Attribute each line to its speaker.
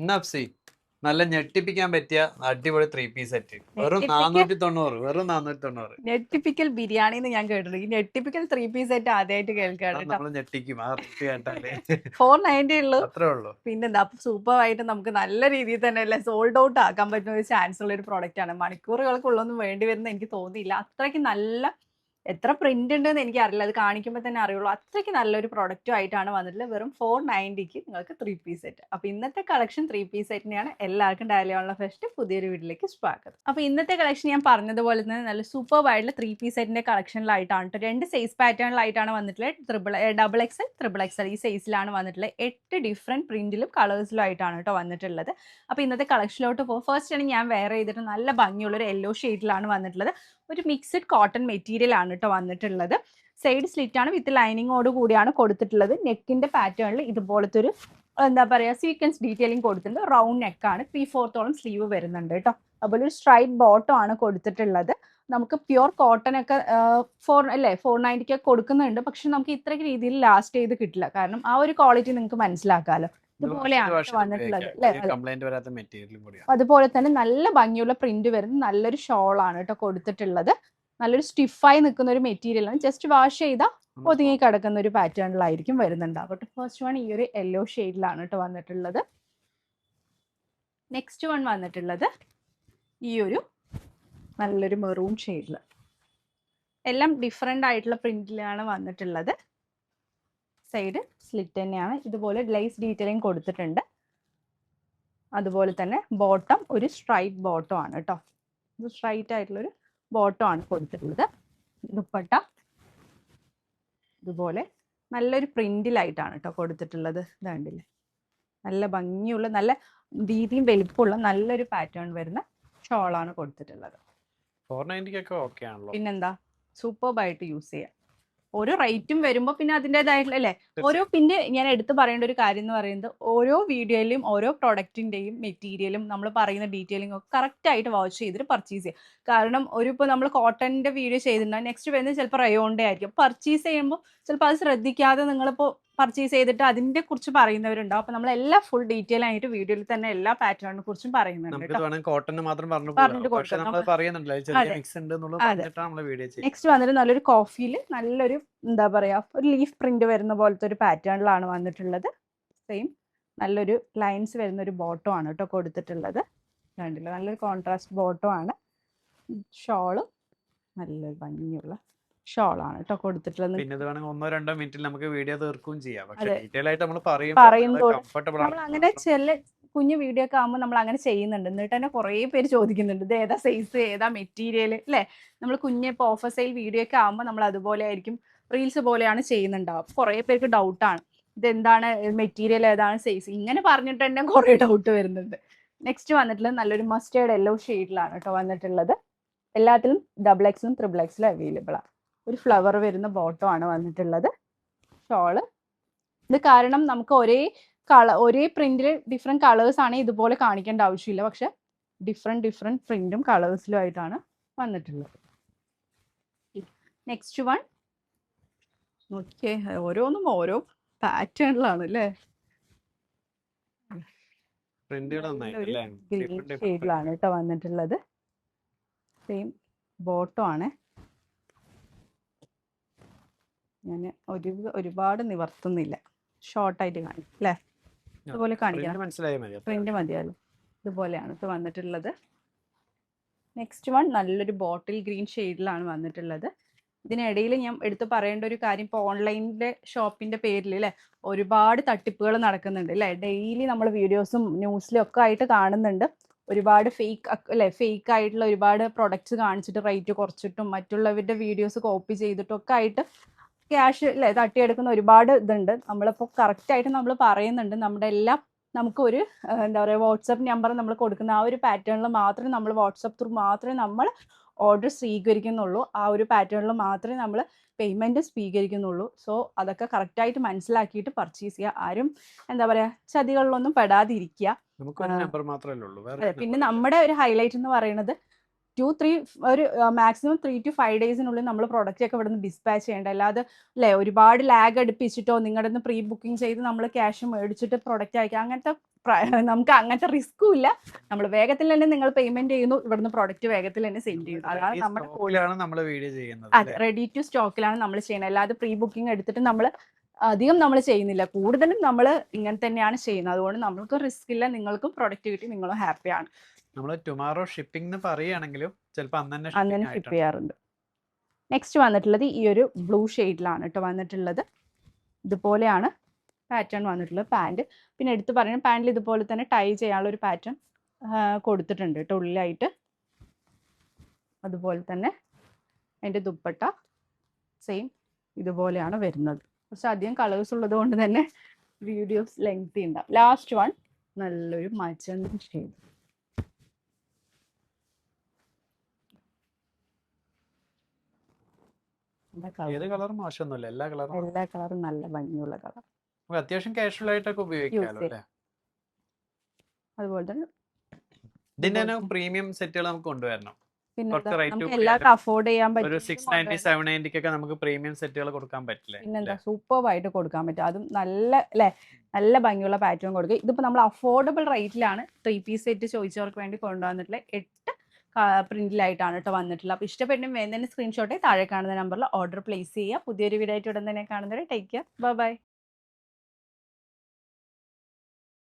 Speaker 1: നഫ്സി നല്ല ഞെട്ടിപ്പിക്കാൻ പറ്റിയ അടിപൊളി 3 പീസ് സെറ്റ് വെറും
Speaker 2: ഞെട്ടിപ്പിക്കൽ
Speaker 1: 490.
Speaker 2: ഞെട്ടിപ്പിക്കൽ ബിരിയാണി എന്ന് ഞാൻ കേട്ടിട്ടുണ്ട്. ഈ ഞെട്ടിപ്പിക്കൽ 3 പീസ് സെറ്റ് ആദ്യമായിട്ട് കേൾക്കാണ് കേട്ടോ.
Speaker 1: നമ്മൾ ഞെട്ടിക്കും ആ റെസിപ്പി കേട്ടാലേ
Speaker 2: 490 ഉള്ളൂ.
Speaker 1: അത്രേ ഉള്ളൂ.
Speaker 2: പിന്നെന്താ സൂപ്പറായിട്ട് നമുക്ക് നല്ല രീതിയിൽ തന്നെ അല്ലേ സോൾഡ് ഔട്ട് ആക്കാൻ പറ്റുന്ന ഒരു ചാൻസ് ഉള്ള ഒരു പ്രോഡക്റ്റ് ആണ്. മണിക്കൂറുകൾക്കുള്ളൊന്നും വേണ്ടി വരുന്ന എനിക്ക് തോന്നിയില്ല. അത്രയ്ക്ക് നല്ല എത്ര പ്രിന്റ് ഉണ്ടെന്ന് എനിക്ക് അറിയില്ല, അത് കാണിക്കുമ്പോൾ തന്നെ അറിയുള്ളൂ. അത്രയ്ക്ക് നല്ലൊരു പ്രൊഡക്റ്റും ആയിട്ടാണ് വന്നിട്ടുള്ളത്. വെറും 490ക്ക് നിങ്ങൾക്ക് 3 പീസ് സെറ്റ്. അപ്പോൾ ഇന്നത്തെ കളക്ഷൻ 3 പീസ് സെറ്റിനെയാണ്. എല്ലാവർക്കും ഡയലി ഓൺലൈൻ ഫെസ്റ്റ് പുതിയൊരു വീട്ടിലേക്ക് സ്വാഗതം. അപ്പോൾ ഇന്നത്തെ കളക്ഷൻ ഞാൻ പറഞ്ഞതുപോലെ തന്നെ നല്ല സൂപ്പർബായിട്ടുള്ള 3 പീസ് സെറ്റിന്റെ കളക്ഷനിലായിട്ടാണ് കേട്ടോ. 2 സൈസ് പാറ്റേണിലായിട്ടാണ് വന്നിട്ടുള്ളത്. ഡബിൾ എക്സൽ, ട്രിപ്പിൾ എക്സൽ ഈ സൈസിലാണ് വന്നിട്ടുള്ളത്. 8 ഡിഫറെന്റ് പ്രിന്റിലും കളേഴ്സിലും ആയിട്ടാണ് കേട്ടോ വന്നിട്ടുള്ളത്. അപ്പോൾ ഇന്നത്തെ കളക്ഷനിലോട്ട് പോകും. ഫസ്റ്റ് ആണ് ഞാൻ വെയർ ചെയ്തിട്ട് നല്ല ഭംഗിയുള്ള ഒരു യെല്ലോ ഷെയ്ഡിലാണ് വന്നിട്ടുള്ളത്. ഒരു മിക്സഡ് കോട്ടൺ മെറ്റീരിയൽ ആണ് കേട്ടോ വന്നിട്ടുള്ളത്. സൈഡ് സ്ലിറ്റ് ആണ് വിത്ത് ലൈനിങ്ങോട് കൂടിയാണ് കൊടുത്തിട്ടുള്ളത്. നെക്കിന്റെ പാറ്റേണിൽ ഇതുപോലത്തെ ഒരു എന്താ പറയുക സീക്വൻസ് ഡീറ്റെയിലിംഗ് കൊടുത്തിട്ടുണ്ട്. റൗണ്ട് നെക്കാണ്. 3/4 സ്ലീവ് വരുന്നുണ്ട് കേട്ടോ. അതുപോലെ ഒരു സ്ട്രൈറ്റ് ബോട്ടം ആണ് കൊടുത്തിട്ടുള്ളത്. നമുക്ക് പ്യുർ കോട്ടൺ ഒക്കെ 490 കൊടുക്കുന്നുണ്ട്. പക്ഷെ നമുക്ക് ഇത്രയ്ക്ക് രീതിയിൽ ലാസ്റ്റ് ചെയ്ത് കിട്ടില്ല. കാരണം ആ ഒരു ക്വാളിറ്റി നിങ്ങൾക്ക് മനസ്സിലാക്കാമല്ലോ. ഇതുപോലെയാണ് വന്നിട്ടുള്ളത് അല്ലേ. അതുപോലെ തന്നെ നല്ല ഭംഗിയുള്ള പ്രിന്റ് വരുന്ന നല്ലൊരു ഷോൾ ആണ് കേട്ടോ കൊടുത്തിട്ടുള്ളത്. നല്ലൊരു സ്റ്റിഫായി നിൽക്കുന്ന ഒരു മെറ്റീരിയൽ ആണ്. ജസ്റ്റ് വാഷ് ചെയ്താൽ ഒതുങ്ങി കിടക്കുന്ന ഒരു പാറ്റേണിലായിരിക്കും വരുന്നുണ്ടാവും. ഫസ്റ്റ് വൺ ഈ ഒരു യെല്ലോ ഷെയ്ഡിലാണ് കേട്ടോ വന്നിട്ടുള്ളത്. നെക്സ്റ്റ് വൺ വന്നിട്ടുള്ളത് ഈ ഒരു നല്ലൊരു മെറൂൺ ഷെയ്ഡിൽ. എല്ലാം ഡിഫറെൻ്റ് ആയിട്ടുള്ള പ്രിന്റിലാണ് വന്നിട്ടുള്ളത്. സൈഡ് സ്ലിറ്റ് തന്നെയാണ്. ഇതുപോലെ ഗ്ലേസ് ഡീറ്റെയിലിംഗ് കൊടുത്തിട്ടുണ്ട്. അതുപോലെ തന്നെ ബോട്ടം ഒരു സ്ട്രൈറ്റ് ബോട്ടം ആണ് കേട്ടോ. ഇത് സ്ട്രൈറ്റ് ആയിട്ടുള്ളൊരു ബോട്ടം ആണ് കൊടുത്തിട്ടുള്ളത്. ദുപ്പട്ട ഇതുപോലെ നല്ലൊരു പ്രിന്റിലായിട്ടാണ് കേട്ടോ കൊടുത്തിട്ടുള്ളത്. ഇത് കണ്ടില്ലേ, നല്ല ഭംഗിയുള്ള നല്ല രീതിയും വലിപ്പമുള്ള നല്ലൊരു പാറ്റേൺ വരുന്ന ഷോളാണ് കൊടുത്തിട്ടുള്ളത്.
Speaker 1: 490
Speaker 2: പിന്നെന്താ സൂപ്പർബായിട്ട് യൂസ് ചെയ്യാം. ഓരോ റേറ്റും വരുമ്പോൾ പിന്നെ അതിൻ്റെതായിട്ടുള്ള അല്ലേ. പിന്നെ ഞാൻ എടുത്തു പറയേണ്ട ഒരു കാര്യം എന്ന് പറയുന്നത് ഓരോ വീഡിയോയിലും ഓരോ പ്രൊഡക്റ്റിൻ്റെയും മെറ്റീരിയലും നമ്മൾ പറയുന്ന ഡീറ്റെയിലിംഗ് ഒക്കെ കറക്റ്റ് ആയിട്ട് വാച്ച് ചെയ്തിട്ട് പർച്ചേസ് ചെയ്യുക. കാരണം ഇപ്പോൾ നമ്മൾ കോട്ടൻ്റെ വീഡിയോ ചെയ്തിട്ടുണ്ടാകും, നെക്സ്റ്റ് വരുന്നത് ചിലപ്പോൾ റയോണിൻ്റെ ആയിരിക്കും. പർച്ചേസ് ചെയ്യുമ്പോൾ ചിലപ്പോൾ അത് ശ്രദ്ധിക്കാതെ നിങ്ങളിപ്പോൾ പർച്ചേസ് ചെയ്തിട്ട് അതിനെ കുറിച്ച് പറയുന്നവരുണ്ടാവും. അപ്പോൾ നമ്മളെല്ലാം ഫുൾ ഡീറ്റെയിൽ ആയിട്ട് വീഡിയോയിൽ തന്നെ എല്ലാ പാറ്റേണിനെ കുറിച്ചും പറയുന്നുണ്ട്. നെക്സ്റ്റ് വന്നിട്ട് നല്ലൊരു കോഫിയിൽ നല്ലൊരു എന്താ പറയാ ഒരു ലീഫ് പ്രിന്റ് വരുന്ന പോലത്തെ ഒരു പാറ്റേണിലാണ് വന്നിട്ടുള്ളത്. സെയിം നല്ലൊരു ലൈൻസ് വരുന്ന ഒരു ബോട്ടം ആണ് കേട്ടോ കൊടുത്തിട്ടുള്ളത്. കണ്ടില്ല, നല്ലൊരു കോൺട്രാസ്റ്റ് ബോട്ടം ആണ്. ഷോള് നല്ലൊരു ഭംഗിയുള്ള ഷോളാണ് കേട്ടോ കൊടുത്തിട്ടുള്ളത്. നമ്മൾ അങ്ങനെ ചില കുഞ്ഞു വീഡിയോ ഒക്കെ ആകുമ്പോൾ നമ്മൾ അങ്ങനെ ചെയ്യുന്നുണ്ട്. എന്നിട്ട് തന്നെ കുറേ പേര് ചോദിക്കുന്നുണ്ട് ഇത് ഏതാ സൈസ്, ഏതാ മെറ്റീരിയൽ അല്ലേ. നമ്മൾ കുഞ്ഞ് ഇപ്പോൾ ഓഫർ സെയിൽ വീഡിയോ ഒക്കെ ആകുമ്പോൾ നമ്മൾ അതുപോലെ ആയിരിക്കും റീൽസ് പോലെയാണ് ചെയ്യുന്നുണ്ടാവും. കുറേ പേർക്ക് ഡൗട്ടാണ് ഇതെന്താണ് മെറ്റീരിയൽ, ഏതാണ് സൈസ്, ഇങ്ങനെ പറഞ്ഞിട്ട് തന്നെ കുറേ ഡൗട്ട് വരുന്നുണ്ട്. നെക്സ്റ്റ് വന്നിട്ടുള്ളത് നല്ലൊരു മസ്റ്റേർഡ് യെല്ലോ ഷെയ്ഡിലാണ് കേട്ടോ വന്നിട്ടുള്ളത്. എല്ലാത്തിലും ഡബിൾ എക്സിലും ട്രിപ്പിൾ എക്സിലും അവൈലബിൾ ആണ്. ഒരു ഫ്ലവർ വരുന്ന ബോട്ടം ആണ് വന്നിട്ടുള്ളത്. ഷോള് ഇത് കാരണം നമുക്ക് ഒരേ പ്രിന്റിൽ ഡിഫറെന്റ് കളേഴ്സ് ആണ് ഇതുപോലെ കാണിക്കേണ്ട ആവശ്യമില്ല. പക്ഷെ ഡിഫറെന്റ് പ്രിന്റും കളേഴ്സിലും ആയിട്ടാണ് വന്നിട്ടുള്ളത്. നെക്സ്റ്റ് വൺ ഓക്കെ, ഓരോന്നും ഓരോ പാറ്റേണിലാണ് അല്ലേ. ഗ്രീൻ ഷെയ്ഡിലാണ് കേട്ടോ വന്നിട്ടുള്ളത്. സെയിം ബോട്ടം ആണ്. ഞാൻ ഒരുപാട് നിവർത്തുന്നില്ല, ഷോർട്ടായിട്ട് കാണിക്കും അല്ലേ. ഇതുപോലെ കാണിക്കണം, പ്രിന്റ് മതിയല്ലോ. ഇതുപോലെയാണ് ഇത് വന്നിട്ടുള്ളത്. നെക്സ്റ്റ് വൺ നല്ലൊരു ബോട്ടിൽ ഗ്രീൻ ഷെയ്ഡിലാണ് വന്നിട്ടുള്ളത്. ഇതിനിടയിൽ ഞാൻ എടുത്ത് പറയേണ്ട ഒരു കാര്യം, ഇപ്പോൾ ഓൺലൈനിലെ ഷോപ്പിന്റെ പേരിൽ അല്ലേ ഒരുപാട് തട്ടിപ്പുകൾ നടക്കുന്നുണ്ട് അല്ലേ. ഡെയിലി നമ്മൾ വീഡിയോസും ന്യൂസിലും ഒക്കെ ആയിട്ട് കാണുന്നുണ്ട്. ഒരുപാട് ഫേക്ക് ആയിട്ടുള്ള ഒരുപാട് പ്രൊഡക്ട്സ് കാണിച്ചിട്ട് റേറ്റ് കുറച്ചിട്ടും മറ്റുള്ളവരുടെ വീഡിയോസ് കോപ്പി ചെയ്തിട്ടും ഒക്കെ ആയിട്ട് ക്യാഷ് തട്ടിയെടുക്കുന്ന ഒരുപാട് ഇതുണ്ട്. നമ്മളിപ്പോൾ കറക്റ്റായിട്ട് നമ്മൾ പറയുന്നുണ്ട് നമ്മുടെ എല്ലാം നമുക്ക് ഒരു എന്താ പറയുക വാട്സപ്പ് നമ്പർ നമ്മൾ കൊടുക്കുന്ന ആ ഒരു പാറ്റേണിൽ മാത്രമേ നമ്മൾ വാട്സപ്പ് ത്രൂ മാത്രമേ നമ്മൾ ഓർഡർ സ്വീകരിക്കുന്നുള്ളൂ. ആ ഒരു പാറ്റേണിൽ മാത്രമേ നമ്മൾ പേയ്മെൻറ്റ് സ്വീകരിക്കുന്നുള്ളൂ. സോ അതൊക്കെ കറക്റ്റായിട്ട് മനസ്സിലാക്കിയിട്ട് പർച്ചേസ് ചെയ്യുക. ആരും എന്താ പറയുക ചതികളിലൊന്നും പെടാതിരിക്കുക. പിന്നെ നമ്മുടെ ഒരു ഹൈലൈറ്റ് എന്ന് പറയുന്നത് 2-3 ഒരു മാക്സിമം 3 to 5 ഡേയ്സിനുള്ളിൽ നമ്മൾ പ്രൊഡക്റ്റ് ഒക്കെ ഇവിടെ നിന്ന് ഡിസ്പാച്ച് ചെയ്യേണ്ട. അല്ലാതെ ഒരുപാട് ലാഗ് അടുപ്പിച്ചിട്ടോ നിങ്ങളുടെ നിന്ന് പ്രീ ബുക്കിംഗ് ചെയ്ത് നമ്മൾ ക്യാഷ് മേടിച്ചിട്ട് പ്രൊഡക്റ്റ് അയക്കുക അങ്ങനത്തെ നമുക്ക് അങ്ങനത്തെ റിസ്ക്കും ഇല്ല. നമ്മൾ വേഗത്തിൽ തന്നെ നിങ്ങൾ പേയ്മെന്റ് ചെയ്യുന്നു, ഇവിടുന്ന് പ്രോഡക്റ്റ് വേഗത്തിൽ തന്നെ സെൻഡ് ചെയ്യുന്നു. അതാണ് നമ്മുടെ
Speaker 1: സ്റ്റോക്കിലാണ് നമ്മൾ വീഡിയോ ചെയ്യുന്നത്
Speaker 2: അതെ, റെഡി ടു സ്റ്റോക്കിലാണ് നമ്മൾ ചെയ്യുന്നത്. അല്ലാതെ പ്രീ ബുക്കിംഗ് എടുത്തിട്ട് നമ്മൾ അധികം നമ്മൾ ചെയ്യുന്നില്ല. കൂടുതലും നമ്മൾ ഇങ്ങനെ തന്നെയാണ് ചെയ്യുന്നത്. അതുകൊണ്ട് നമ്മൾക്ക് റിസ്ക് ഇല്ല, നിങ്ങൾക്കും പ്രൊഡക്റ്റ് കിട്ടി, നിങ്ങളും ഹാപ്പിയാണ്.
Speaker 1: നമ്മൾ ടുമാറോ ഷിപ്പിംഗ് എന്ന് പറയുകയാണെങ്കിലും ചിലപ്പോൾ അന്ന് തന്നെ
Speaker 2: അങ്ങനെ
Speaker 1: shipping
Speaker 2: ഷിപ്പ്
Speaker 1: ആയിട്ടുണ്ട്.
Speaker 2: ചെയ്യാറുണ്ട്. നെക്സ്റ്റ് വന്നിട്ടുള്ളത് ഈ ഒരു ബ്ലൂ ഷെയ്ഡിലാണ് കേട്ടോ വന്നിട്ടുള്ളത്. ഇതുപോലെയാണ് പാറ്റേൺ വന്നിട്ടുള്ളത് പാൻറ്. പിന്നെ എടുത്ത് പറയുന്നത് പാൻറ്റിൽ ഇതുപോലെ തന്നെ ടൈ ചെയ്യാനുള്ള ഒരു പാറ്റേൺ കൊടുത്തിട്ടുണ്ട് കേട്ടോ ഉള്ളിലായിട്ട്. അതുപോലെ തന്നെ അതിൻ്റെ ദുപ്പട്ട സെയിം ഇതുപോലെയാണ് വരുന്നത്. കുറച്ച് അധികം കളേഴ്സ് ഉള്ളത് കൊണ്ട് തന്നെ വീഡിയോസ് ലെങ്തി ഉണ്ടാവും. ലാസ്റ്റ് വൺ നല്ലൊരു മജന്ത ഷെയ്ഡ്.
Speaker 1: ഏത് കളർ മോശമൊന്നുമില്ല, എല്ലാ കളറും
Speaker 2: എല്ലാ കളറും നല്ല ഭംഗിയുള്ള കളർ.
Speaker 1: നമുക്ക് അത്യാവശ്യം കാഷ്വൽ ആയിട്ടൊക്കെ ഉപയോഗിക്കാമല്ലോ അല്ലേ.
Speaker 2: അതുപോലെ തന്നെ
Speaker 1: ഇതിന്റെ തന്നെ പ്രീമിയം സെറ്റുകൾ നമുക്ക് കൊണ്ടുവരണം.
Speaker 2: പിന്നെ
Speaker 1: കുറച്ച് rate
Speaker 2: നമുക്ക്
Speaker 1: കൂടിയ
Speaker 2: എല്ലാവർക്കും അഫോർഡ് ചെയ്യാൻ
Speaker 1: ഒരു
Speaker 2: പറ്റും.
Speaker 1: 690 790 ഒക്കെ നമുക്ക് പ്രീമിയം സെറ്റുകൾ കൊടുക്കാൻ പറ്റില്ലേ?
Speaker 2: പിന്നെന്താ സൂപ്പർബായിട്ട് കൊടുക്കാൻ പറ്റും. അതും നല്ല അല്ലേ, നല്ല ഭംഗിയുള്ള പാറ്റേൺ കൊടുക്കുക. ഇതിപ്പോൾ നമ്മൾ അഫോർഡബിൾ റേറ്റിലാണ് 3 പീസ് സെറ്റ് ചോദിച്ചവർക്ക് വേണ്ടി കൊണ്ടുവന്നിട്ടുള്ള 8 പ്രിന്റിലായിട്ടാണ് കേട്ടോ വന്നിട്ടുള്ളത്. അപ്പോൾ ഇഷ്ടപ്പെട്ടും വേണ്ടതിന് സ്ക്രീൻഷോട്ട് താഴെ കാണുന്ന നമ്പറിൽ ഓർഡർ പ്ലേസ് ചെയ്യുക. പുതിയൊരു വീഡിയോ ആയിട്ട് ഉടൻ തന്നെ കാണുന്നവരെ ടേക്ക് കെയർ, ബൈ ബൈ.